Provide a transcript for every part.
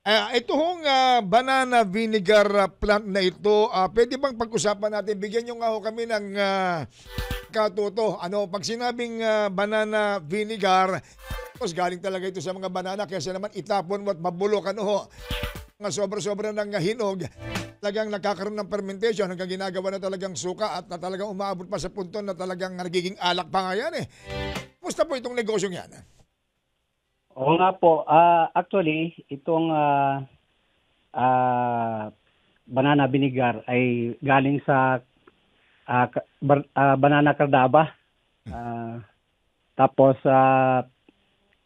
Ito hong banana vinegar plant na ito, pwede bang pag-usapan natin? Bigyan nyo nga ho kami ng katuto. Ano, pag sinabing banana vinegar, tapos galing talaga ito sa mga banana, kaya naman itapon mo at mabulok. Ano ho, mga sobra-sobra ng hinog, talagang nakakaroon ng fermentation hanggang ginagawa na talagang suka at na talagang umaabot pa sa punto na talagang nagiging alak pa nga yan eh. Kumusta po itong negosyong yan? Oo nga po. Actually, itong banana vinegar ay galing sa banana cardaba. Tapos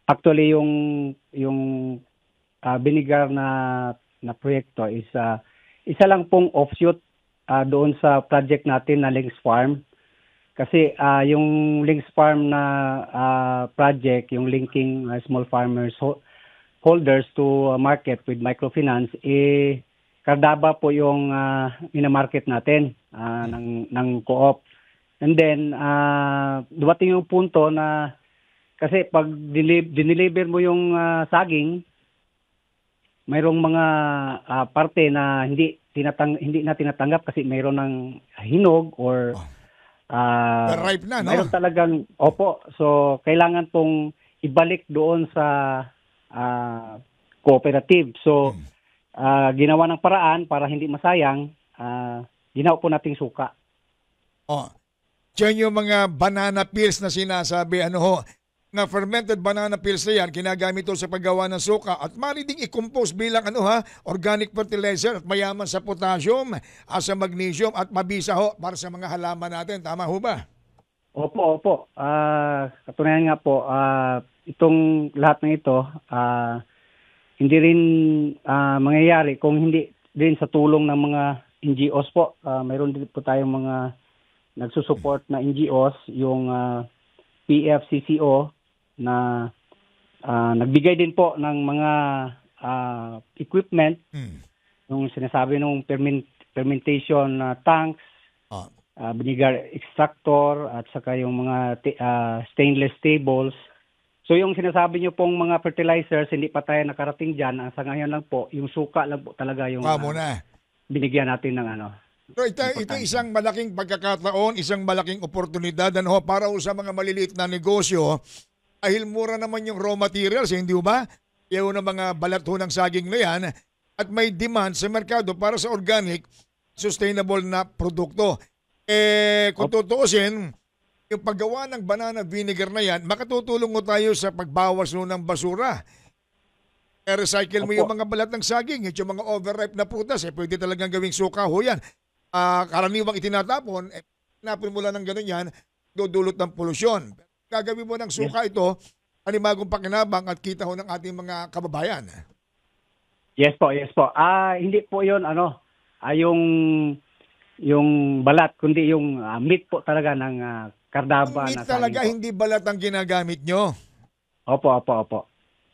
actually yung vinegar na proyekto is isa lang pong offshoot doon sa project natin na Links Farm. Kasi yung Links Farm na project, yung linking small farmers holders to market with microfinance, Cardaba po yung minamarket natin ng co-op. And then, dumating yung punto na kasi pag dineliver mo yung saging, mayroong mga parte na hindi na tinatanggap kasi mayroon ng hinog or Ripe na, no? mayroon talagang, opo. So, kailangan pong ibalik doon sa cooperative. So, ginawa ng paraan para hindi masayang, ginawa po nating suka. Oh, diyan yung mga banana peels na sinasabi, ano ho, na fermented banana peels na yan, ginagamit ito sa paggawa ng suka at maaari ding i-compose bilang organic fertilizer at mayaman sa potassium, sa magnesium at mabisa ho para sa mga halaman natin. Tama ho ba? Opo. Katunayan nga po, itong lahat ng ito, hindi rin mangyayari kung hindi din sa tulong ng mga NGOs po. Mayroon din po tayong mga nagsusupport na NGOs, yung PFCCO, na nagbigay din po ng mga equipment, yung sinasabi ng fermentation tanks, vinegar extractor, at saka yung mga stainless tables. So yung sinasabi nyo pong mga fertilizers, hindi pa tayo nakarating dyan. Sa ngayon lang po, yung suka lang po talaga yung binigyan natin ng So ito isang malaking pagkakataon, isang malaking oportunidad para sa mga maliliit na negosyo. Dahil mura naman yung raw materials, hindi ba? Yung mga balat ng saging na yan at may demand sa merkado para sa organic, sustainable na produkto. Kung tutuusin, yung paggawa ng banana vinegar na yan, makatutulong mo tayo sa pagbawas ng basura. Recycle mo yung mga balat ng saging, yung mga overripe na prutas, pwede talagang gawing suka ho yan. Karaniwang itinatapon, tinapon mo lang ng gano'n yan, dudulot ng polusyon. Gagawin mo ng suka ito, animagong pakinabang at kita ho ng ating mga kababayan. Yes po. Hindi po yun, yung balat, kundi yung meat po talaga ng kardaba. Meat talaga, hindi balat ang ginagamit nyo. Opo.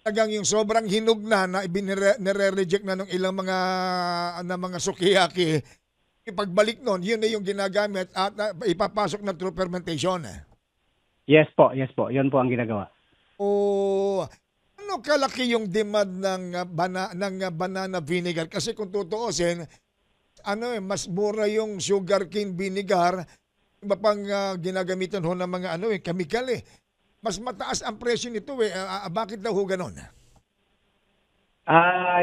Talagang yung sobrang hinog na nire-reject na ng ilang mga sukiyaki, ipagbalik nun, yun na yung ginagamit at ipapasok na through fermentation. Yes po. Yun po ang ginagawa. Ano kalaki yung demand ng banana vinegar? Kasi kung tutuusin, mas mura yung sugarcane vinegar, iba pang ginagamitan ho ng mga chemical Mas mataas ang presyo nito bakit daw ho ganon?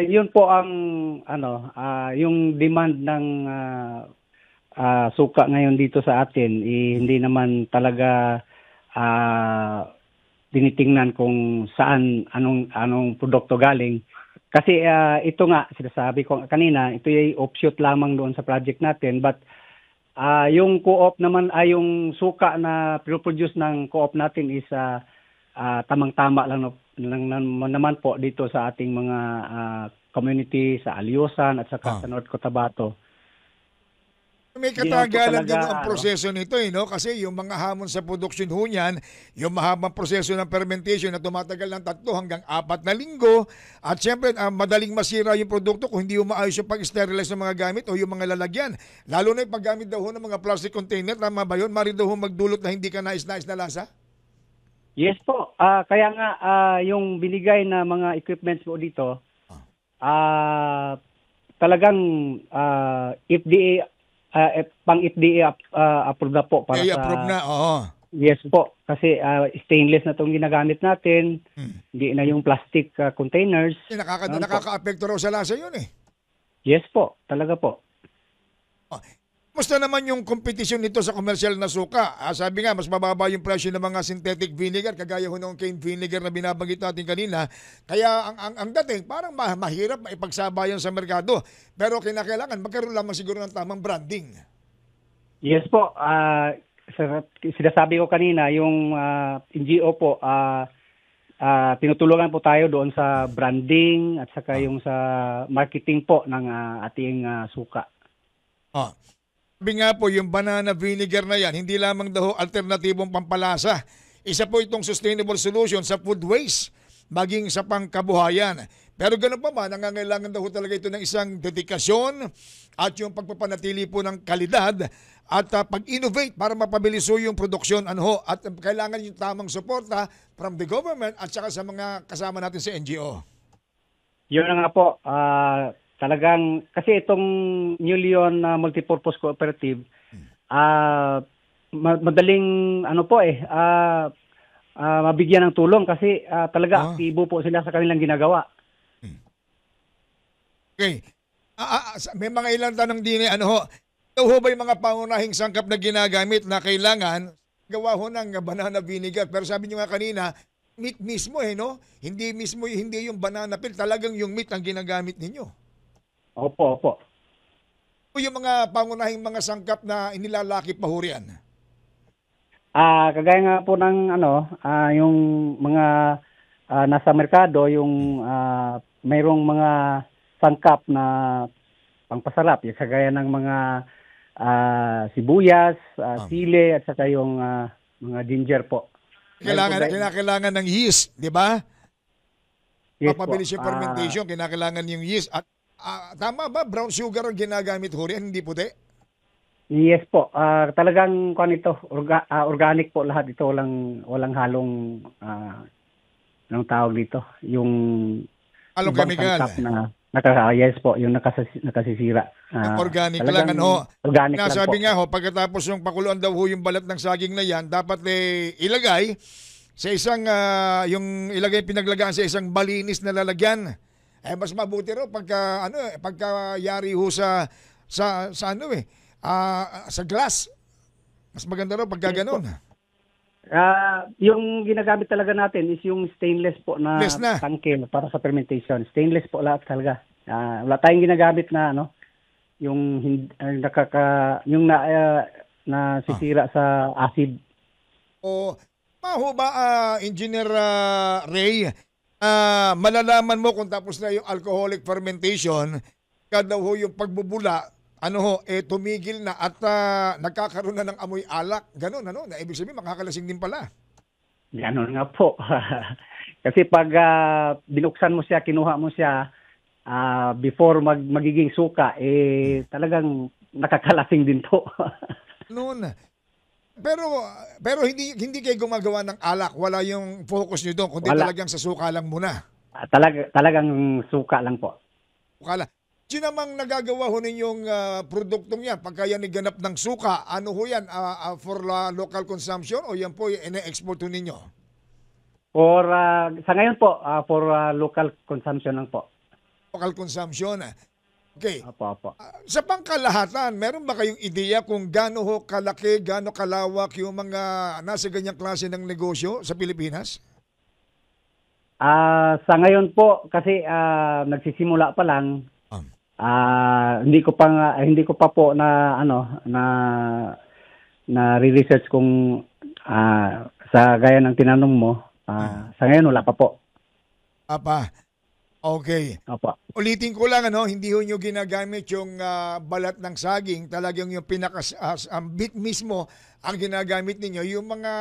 Yun po ang yung demand ng suka ngayon dito sa atin, hindi naman talaga tinitingnan kung saan anong produkto galing. Kasi ito nga, sinasabi ko kanina, ito ay offshoot lamang doon sa project natin. But yung co-op naman, yung suka na produce ng co-op natin is tamang-tama lang naman po dito sa ating mga community, sa Alyosan at saka sa North Cotabato. May katagalan din ang proseso nito kasi yung mga hamon sa produksyon ho niyan, yung mahabang proseso ng fermentation na tumatagal ng 3 hanggang 4 na linggo at syempre madaling masira yung produkto kung hindi umaayos yung pag-sterilize ng mga gamit o yung mga lalagyan. Lalo na yung paggamit daw ho ng mga plastic container, tama ba yun? Mari daw ho magdulot na hindi ka nais-nais na lasa? Yes po. Kaya nga yung binigay na mga equipments po dito, talagang FDA, pang FDA approved na po para I-approve na, oo. Yes po, kasi stainless na itong ginagamit natin, hindi na yung plastic containers. Ano po? Nakaka-apekto raw sa lasa yun eh. Yes po, talaga po. Kumusta naman yung kompetisyon nito sa komersyal na suka? Sabi nga, mas mababa yung presyo ng mga synthetic vinegar, kagaya ho ng cane vinegar na binabanggit natin kanina. Kaya ang dating, parang mahirap maipagsabayan sa merkado. Pero kinakailangan, magkaroon lamang siguro ng tamang branding. Yes po, sinasabi ko kanina, yung NGO po, tinutulungan po tayo doon sa branding at saka yung sa marketing po ng ating suka. Sabi nga po, yung banana vinegar na yan, hindi lamang daw alternatibong pampalasa. Isa po itong sustainable solution sa food waste, maging sa pangkabuhayan. Pero ganoon pa man, nangangailangan daw talaga ito ng isang dedikasyon at yung pagpapanatili po ng kalidad at pag-innovate para mapabilis yung produksyon. At kailangan yung tamang suporta from the government at saka sa mga kasama natin sa NGO. Yun na nga po, talagang, kasi itong New Leon Multipurpose Cooperative, madaling, mabigyan ng tulong kasi talaga aktibo po sila sa kanilang ginagawa. Okay. May mga ilang tanong din ito ho ba yung mga pangunahing sangkap na ginagamit na kailangan gawa ho ng banana vinegar? Pero sabi nyo nga kanina, meat mismo no? Hindi yung banana peel, talagang yung meat ang ginagamit ninyo. Opo. Yung mga pangunahing mga sangkap na inilalakip pa ho riyan? Kagaya nga po ng yung mga nasa merkado, yung mayroong mga sangkap na pangpasarap, yung kagaya ng mga sibuyas, sili at saka yung mga ginger po. Kailangan ng yeast, di ba? Yes, mapabilis yung fermentation, kinakailangan yung yeast. At tama ba, brown sugar ang ginagamit ho riyan, hindi puti? Yes po. Talagang organic po lahat ito, walang halong anong tawag dito, yung halong chemical. Yes po, yung nakasisira. Organic lang Organic lang sabi po. nga pagkatapos yung pakuluan daw ho yung balat ng saging na yan, dapat ilagay sa isang ilagay pinaglagaan sa isang malinis na lalagyan. Mas mabuti raw pagka yari ho sa glass. Mas maganda raw pagka ganun. Yung ginagamit talaga natin is yung stainless po na tangke para sa fermentation. Stainless po lahat talaga. Wala tayong ginagamit na yung nasisira sa acid. Maho ba, Engineer Ray, malalaman mo kung tapos na yung alcoholic fermentation, kada ho yung pagbubula, tumigil na at nagkakaroon na ng amoy alak. Ganun, na ibig sabihin makakalasing din pala. Ganun nga po. Kasi pag binuksan mo siya, kinuha mo siya, before magiging suka, talagang nakakalasing din po. Noon. Pero hindi kayo gumagawa ng alak. Wala yung focus nyo doon, kundi talagang sa suka lang muna. Talagang suka lang po. Suka lang. Sino namang nagagawa ho ninyong produktong yan? Pagka yan ganap ng suka, ano ho yan? For local consumption o yan po ine-export ho ninyo? Sa ngayon po, for local consumption lang po. Local consumption. Okay. Opo. Sa pangkalahatan, meron ba kayong ideya kung gaano ho kalaki, gaano kalawak yung mga nasa ganyang klase ng negosyo sa Pilipinas? Sa ngayon po, kasi nagsisimula pa lang, hindi ko pa po na re-research kung sa gaya ng tinanong mo. Sa ngayon wala pa po. Okay. Opo. Ulitin ko lang hindi ho nyo ginagamit yung balat ng saging, talagang yung bit mismo ang ginagamit ninyo, yung mga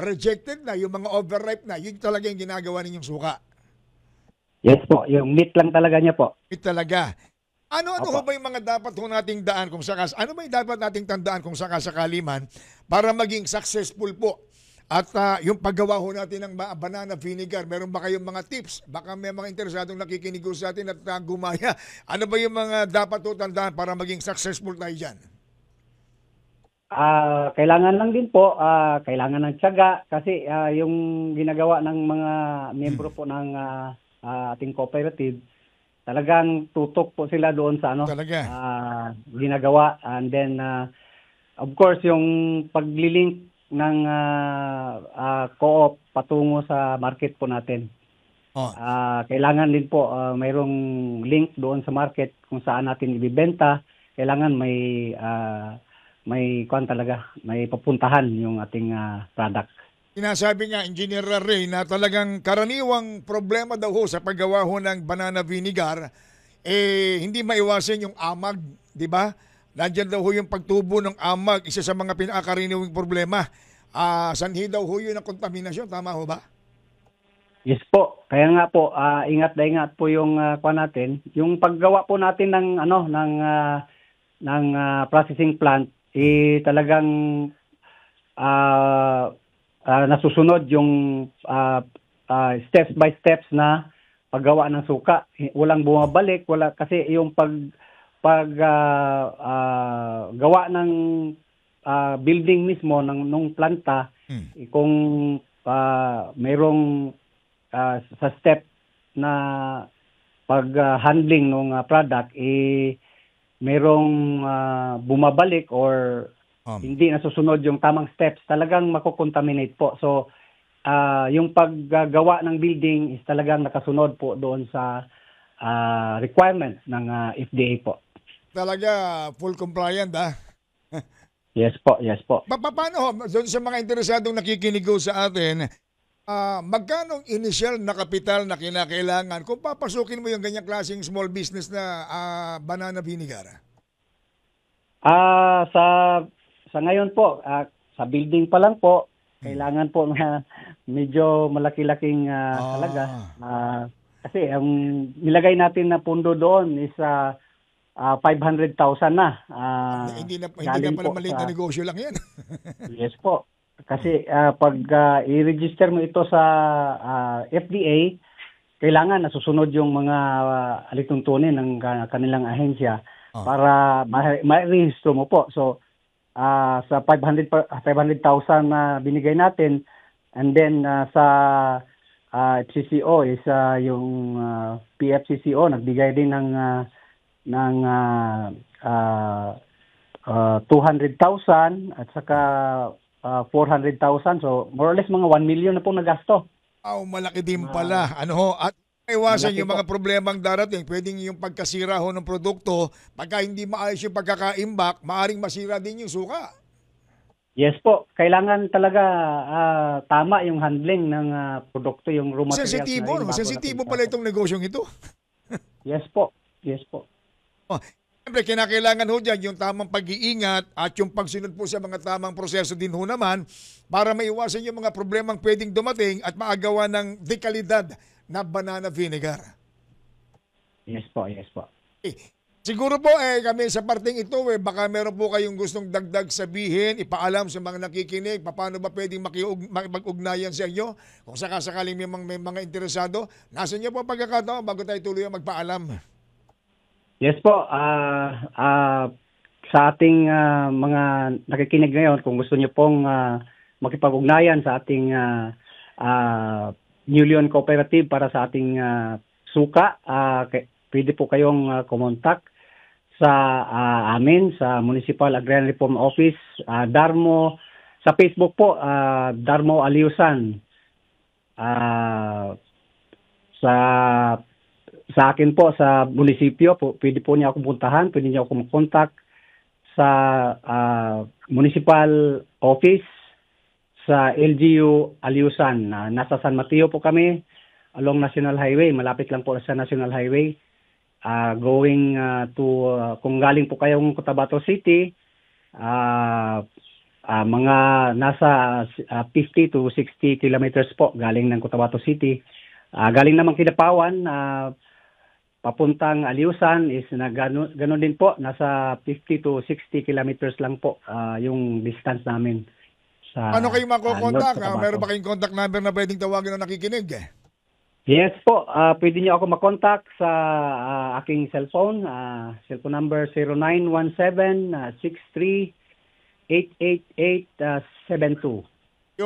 rejected na, yung mga overripe na, yun talaga yung ginagawa ninyong suka. Yes po, yung meat lang talaga niya po. Meat talaga. Ano ho ba yung mga dapat ho nating daan ano ba yung dapat nating tandaan kung sakasakali man para maging successful po At yung paggawa ho natin ng banana vinegar, meron ba kayong mga tips? Baka may mga interesadong nakikinig ho sa atin at gumaya. Ano ba yung mga dapat ho tandaan para maging successful tayo dyan? Kailangan lang din po, kailangan ng tiyaga kasi yung ginagawa ng mga miyembro po ng ating cooperative, talagang tutok po sila doon sa Talaga. ginagawa. And then, of course, yung paglilink ng co-op patungo sa market po natin. Oh. Kailangan din po mayroong link doon sa market kung saan natin ibibenta. Kailangan may talaga, may papuntahan yung ating product. Sinasabi nga, Engineer Ray, na talagang karaniwang problema daw ho sa paggawa ho ng banana vinegar, hindi maiwasan yung amag, di ba? Nandiyan daw ho yung pagtubo ng amag, isa sa mga pinakakaraniwang problema. Sanhi daw ho yun ng kontaminasyon, tama ho ba? Yes po. Kaya nga po, ingat na ingat po yung natin. Yung paggawa po natin ng processing plant, talagang nasusunod yung steps by steps na paggawa ng suka. Walang bumabalik, kasi yung gawa ng building mismo nung planta, kung mayroong sa step na pag-handling ng product, mayroong bumabalik or hindi nasusunod yung tamang steps, talagang makukontaminate po. So, yung paggagawa ng building is talagang nakasunod po doon sa requirements ng FDA po. Talaga full compliant, Yes po, yes po. Paano ho, doon sa mga interesadong nakikinig ho sa atin, magkano initial na kapital na kinakailangan kung papasukin mo yung ganyang klaseng small business na banana vinegar? Sa ngayon po, sa building pa lang po, kailangan po na medyo malaki-laking halaga. Kasi ang nilagay natin na pundo doon is 500,000 na. Hindi na pala maliit na negosyo lang yan. Yes po. Kasi pag i-register mo ito sa FDA, kailangan nasusunod yung mga alituntunin ng kanilang ahensya para ma-register mo po. So, sa 500,000 na binigay natin, and then sa FCCO is yung PFCCO nagbigay din ng 200,000 at saka 400,000. So, more or less mga 1 million na pong nagasto. Malaki din pala. At iwasan malaki yung mga problemang darating. Pwedeng yung pagkasira ho ng produkto, pagka hindi maayos yung pagkakaimbak, maaring masira din yung suka. Yes po. Kailangan talaga tama yung handling ng produkto, yung raw materials. Sensitibo, no? Sensitibo pala itong negosyong ito. Yes po. Yes po. Siyempre, kinakailangan ho dyan yung tamang pag-iingat at yung pagsunod po sa mga tamang proseso din ho naman para maiwasan yung mga problemang pwedeng dumating at maagawa ng dekalidad na banana vinegar. Yes po, yes po. Siguro po kami sa parting ito baka meron po kayong gustong dagdag sabihin, ipaalam sa mga nakikinig, paano ba pwedeng makipag-ugnayan sa inyo kung sakasakaling may mga interesado. Nasa inyo po pagkakataon bago tayo tuloy ang magpaalam. Yes po, sa ating mga nakikinig ngayon, kung gusto niyo pong makipag-ugnayan sa ating New Leon Cooperative para sa ating suka, pwede po kayong kumontak sa amin sa Municipal Agrarian Reform Office, Darmo, sa Facebook po, Darmo Aliusan. Sa akin po, sa munisipyo, pwede po niya akong puntahan, pwede niya akong contact sa Municipal Office sa LGU Aliusan. Nasa San Mateo po kami, along National Highway, malapit lang po sa National Highway. Going kung galing po kayong Cotabato City, mga nasa 50 to 60 kilometers po galing ng Cotabato City. Galing naman Kidapawan, papuntang Aliusan is gano'n din po, nasa 50 to 60 kilometers lang po yung distance namin. Ano kayo makokontak? North Cotabato. Meron ba kayong contact number na pwedeng tawagin ng nakikinig? Yes po, pwede niyo ako makontak sa aking cellphone. Cellphone number 0917 63 88872.